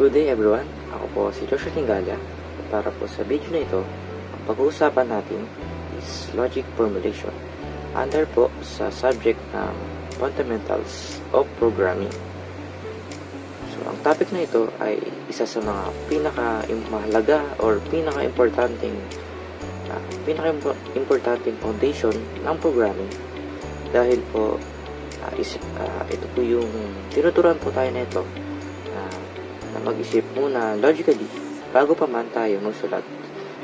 Good day everyone, ako po si Joshua Tingalia. Para po sa video na ito, ang pag-uusapan natin is logic formulation under po sa subject ng fundamentals of programming. So ang topic na ito ay isa sa mga pinaka-mahalaga or pinaka-importanting foundation ng programming dahil po ito po yung tinuturuan po tayo na ito na mag-isip muna logically bago pa man tayo magsulat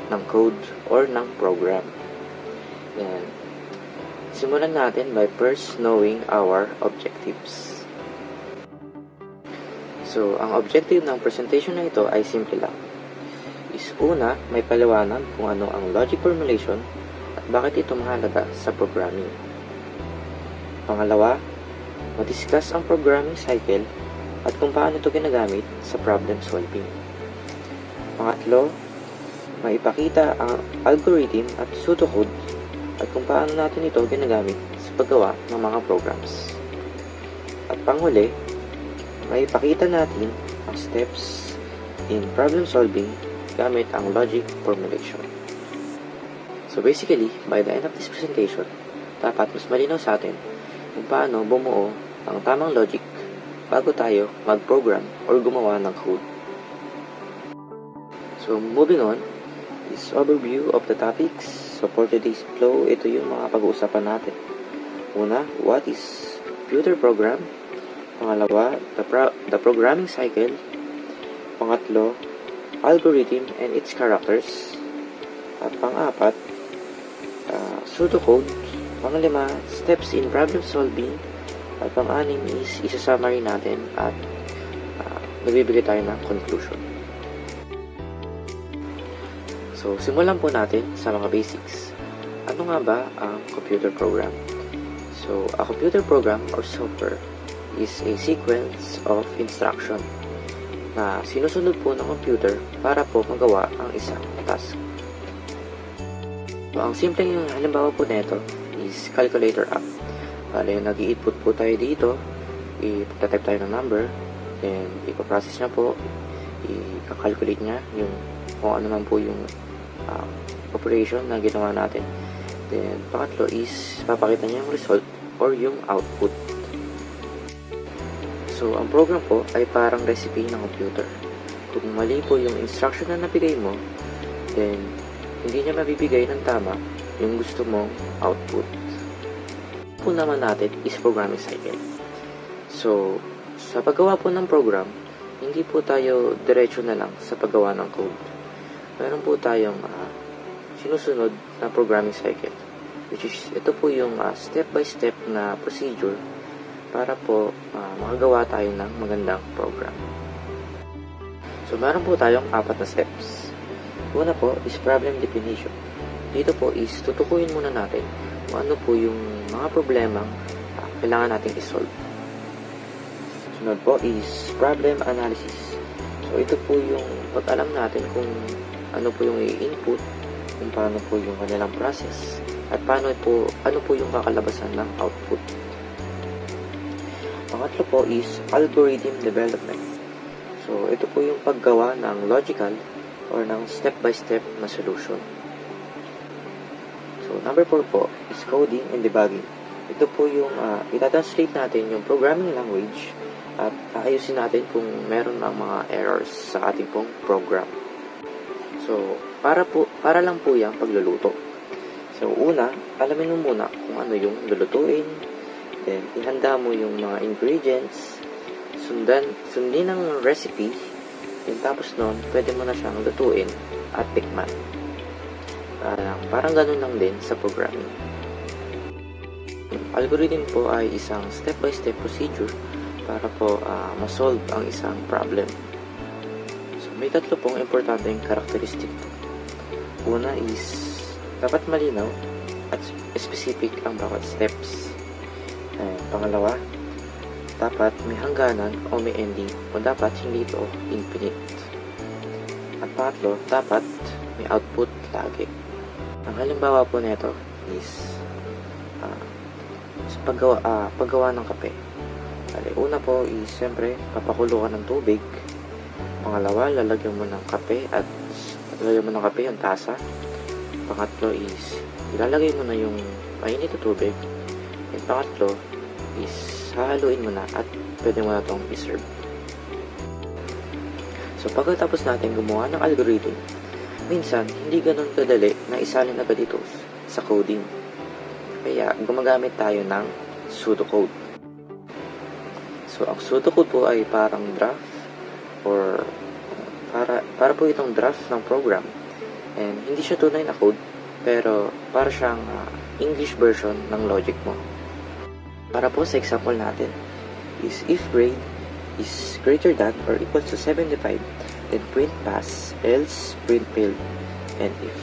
ng code or ng program. Yan. Simulan natin by first knowing our objectives. So, ang objective ng presentation na ito ay simple lang. Una, may paliwanag kung ano ang logic formulation at bakit ito mahalaga sa programming. Pangalawa, ma-discuss ang programming cycle at kung paano ito ginagamit sa problem solving. Pangatlo, maipakita ang algorithm at pseudocode at kung paano natin ito ginagamit sa paggawa ng mga programs. At panghuli, maipakita natin ang steps in problem solving gamit ang logic formulation. So basically, by the end of this presentation, dapat mas malinaw sa atin kung paano bumuo ang tamang logic bago tayo mag-program or gumawa ng code. So, moving on, is overview of the topics. So, for today's flow, ito yung mga pag-uusapan natin. Una, what is computer program? Pangalawa, the programming cycle. Pangatlo, algorithm and its characters. At pang-apat, pseudocode. Panglima, steps in problem solving. At pang-anim is isa-summary natin at magbibigay tayo ng conclusion. So, simulan po natin sa mga basics. Ano nga ba ang computer program? So, a computer program or software is a sequence of instruction na sinusunod po ng computer para po magawa ang isang task. So, ang simpleng halimbawa po nito is calculator app. Bale, nag-i-input po tayo dito, i-type tayo ng number, then ipaprocess niya po, i-calculate niya yung kung ano man po yung operation na ginawa natin. Then, pangatlo is papakita niya yung result or yung output. So, ang program po ay parang recipe ng computer. Kung mali po yung instruction na nabigay mo, then hindi niya mabibigay ng tama yung gusto mong output. Po naman natin is programming cycle. So, sa paggawa po ng program, hindi po tayo diretso na lang sa paggawa ng code. Meron po tayong sinusunod na programming cycle, which is ito po yung step-by-step na procedure para po makagawa tayo ng magandang program. So, meron po tayong 4 na steps. Una po is problem definition. Dito po is tutukuyin muna natin kung ano po yung mga problemang kailangan nating isolve. Sunod po is problem analysis. So, ito po yung pag-alam natin kung ano po yung i-input, kung paano po yung kanilang process, at ano po yung kakalabasan ng output. Pangatlo po is algorithm development. So, ito po yung paggawa ng logical or ng step-by-step na solution. So, number 4 po is coding and debugging. Ito po yung itatranslate natin yung programming language at aayusin natin kung meron ng mga errors sa ating pong program. So, para lang po yung pagluluto. So, una, alamin mo muna kung ano yung lulutuin. Then, ihanda mo yung mga ingredients. Sundin ang recipe. Then, tapos nun, pwede mo na siyang lutuin at tikman. Parang ganun lang din sa programming. Algorithm po ay isang step-by-step procedure para po ma-solve ang isang problem. So, may 3 pong importanteng karakteristik. Una is dapat malinaw at specific ang bawat steps. Pangalawa, dapat may hangganan o may ending o dapat hindi ito infinite. At pangatlo, dapat may output lagi. Ang halimbawa po nito is sa paggawa ng kape. Una po is siyempre papakulo ka ng tubig. Pangalawa, lalagyan mo ng kape yung tasa. Pangatlo is ilalagay mo na yung mainit na tubig. And pangatlo is hahaluin mo na at pwede mo na itong iserve. So pagkatapos natin gumawa ng algorithm, minsan hindi ganun kadali na isalin agad ito sa coding. Kaya gumagamit tayo ng pseudocode. So ang pseudocode po ay parang draft or para po itong draft ng program. And hindi siya tunay na code, pero para siyang English version ng logic mo. Para po sa example natin is if grade is greater than or equal to 75, then print pass, else print failed, and if.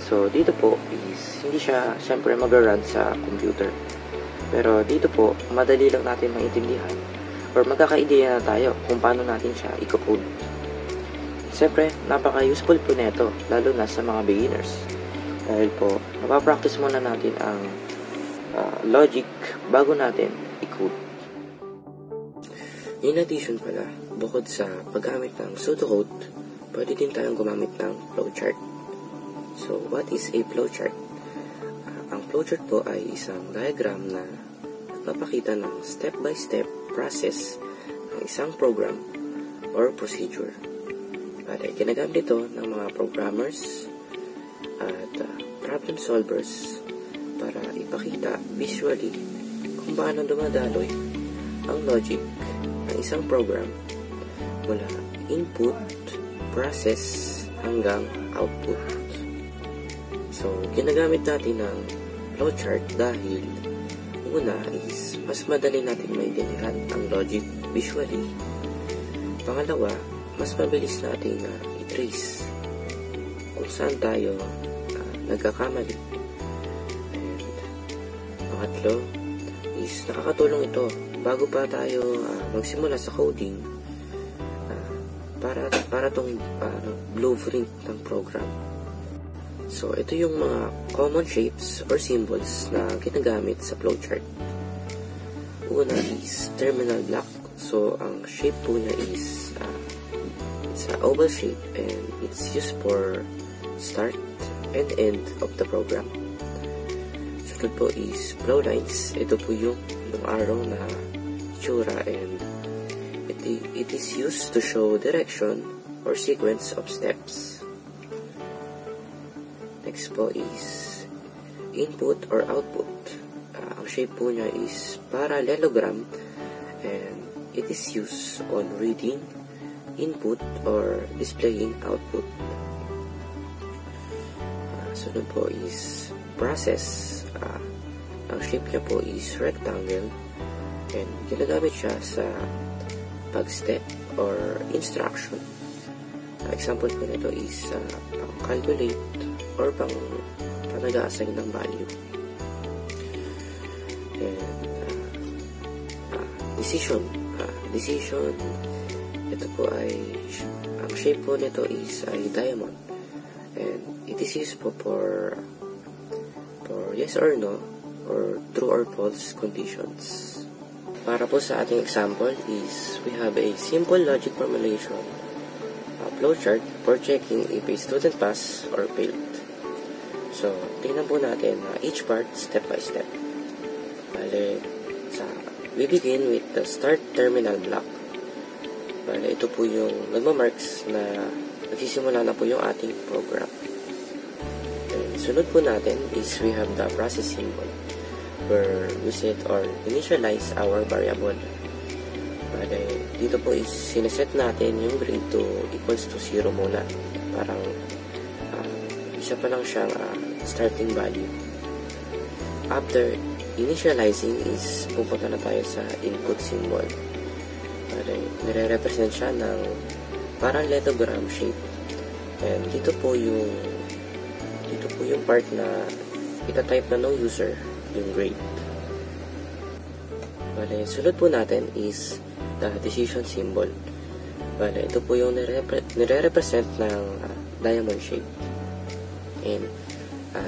So dito po is hindi siya syempre mag-run sa computer. Pero dito po, madali lang natin maintindihan or magkaka-ideya na tayo kung paano natin siya i-code. Siyempre, napaka-useful po nito, lalo na sa mga beginners. Dahil po, mapapractice muna natin ang logic bago natin i-code. In addition pala, bukod sa paggamit ng pseudocode, pwede din tayong gumamit ng flowchart. So, what is a flowchart? Ang flowchart po ay isang diagram na nagpapakita ng step-by-step process ng isang program or procedure. At ginagamit ito ng mga programmers at problem solvers para ipakita visually kung paano dumadaloy ang logic ng isang program mula input, process, hanggang output. So, ginagamit natin ng flowchart dahil una is mas madali natin maintindihan ang logic visually. Pangalawa, mas mabilis natin i-trace kung saan tayo nagkakamali. And pangatlo is nakakatulong ito bago pa tayo magsimula sa coding para tong blueprint ng program. So, ito yung mga common shapes or symbols na ginagamit sa flowchart. Una is terminal block. So, ang shape po niya is it's an oval shape and it's used for start and end of the program. Sunod po is flow lines. Ito po yung arrow na itsura and it is used to show direction or sequence of steps. Next po is input or output. Ang shape po niya is parallelogram and it is used on reading input or displaying output. Sunod po is process. Ang shape niya po is rectangle and ginagamit siya sa pag-step or instruction. Example po nito is pang-calculate or pang nag-a-assign ng value. And decision. Decision, ito po ay, ang shape po nito is ay diamond. And it is used po for yes or no, or true or false conditions. Para po sa ating example is, we have a simple logic formulation flowchart for checking if a student passed or failed. So, tingnan po natin each part step by step. Bale, we begin with the start terminal block. Bale, ito po yung nagmamarks na nagsisimula na po yung ating program. And sunod po natin is we have the process symbol where we set or initialize our variable. Bale, dito po is sineset natin yung grade to equals to 0 muna. Parang isa pa lang siyang starting value. After initializing is pupunta na tayo sa input symbol. Bale, nire-represent siya ng parallelogram shape. And dito po yung part na itatype na ng user yung grade. Bale, sunod po natin is the decision symbol. Bale, ito po yung nire-represent ng diamond shape. And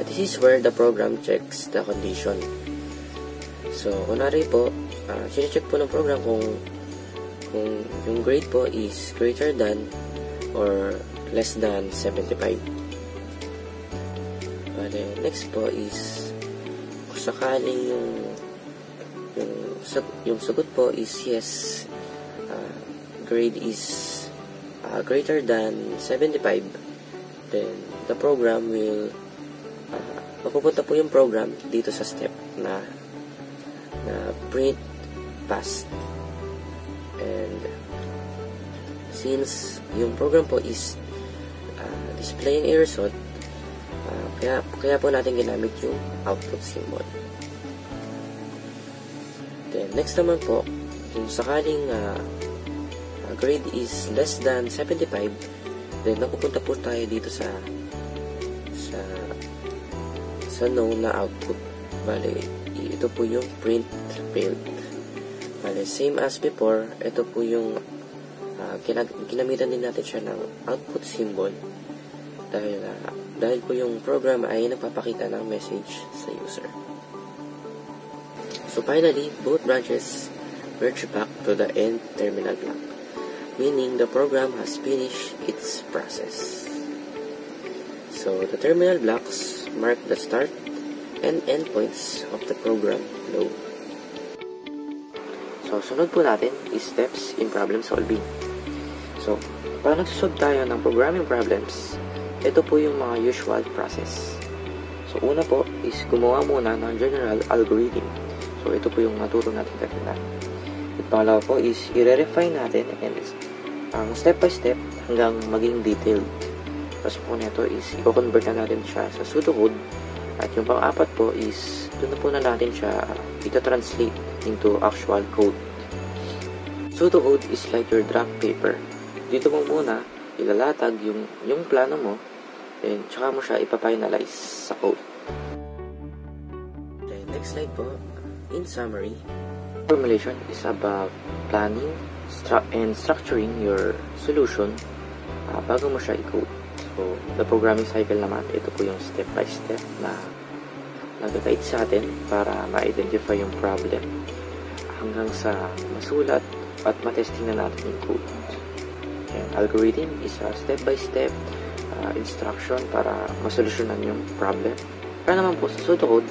this is where the program checks the condition. So, kunwari po, check po ng program kung yung grade po is greater than or less than 75. Bale, next po is kung sakaling yung sagot po is yes, grade is greater than 75, then the program will mapupunta po yung program dito sa step na print passed. And since yung program po is displaying a result, kaya po natin ginamit yung output symbol. Then next naman po, kung sakaling grade is less than 75, then napupunta po tayo dito sa no na output. Bale, ito po yung print failed. Bale, same as before, ito po yung ginamitan din natin siya ng output symbol dahil po yung program ay nagpapakita ng message sa user. So finally, both branches merge back to the end terminal block, meaning the program has finished its process. So the terminal blocks mark the start and end points of the program flow. So sunod po natin is steps in problem solving. So para nagsusolve tayo ng programming problems, ito po yung mga usual process. So una po is gumawa muna ng general algorithm. So ito po yung naturo natin kanina. At pangalawa po is i-refine natin and ang step by step hanggang maging detailed. Tapos po nito is i-convert na natin siya sa pseudocode. At yung pang-apat po is doon na po na natin siya ita-translate into actual code. Pseudocode is like your draft paper. Dito mo muna ilalatag yung plano mo, and tsaka mo siya ipa-finalize sa code. Okay, next slide po. In summary, formulation is about planning and structuring your solution bago mo siya i-code. So, the programming cycle naman, ito po yung step-by-step na nag-guide sa atin para ma-identify yung problem hanggang sa masulat at matesting na natin yung code. And algorithm is a step-by-step instruction para masolusyonan yung problem. Kaya naman po sa pseudocode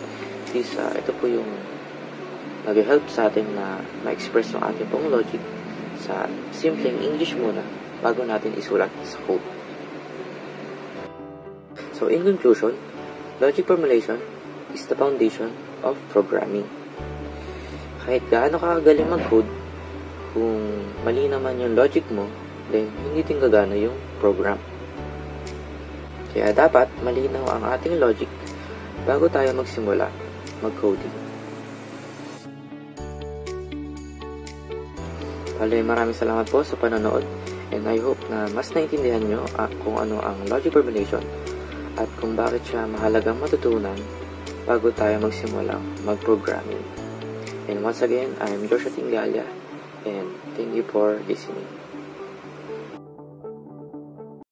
is ito po yung nag-help sa atin na ma-express yung ating pong logic sa simpleng English muna bago natin isulat sa code. So in conclusion, logic formulation is the foundation of programming. Kahit gaano ka kagaling mag-code, kung mali naman yung logic mo, then hindi din gagana yung program. Kaya dapat malinaw ang ating logic bago tayo magsimula mag-coding. Maraming salamat po sa panonood, and I hope na mas naintindihan nyo kung ano ang logic formulation at kung bakit siya mahalagang matutunan bago tayo magsimula mag-programming. And once again, I'm Joshua Tingalia, and thank you for listening.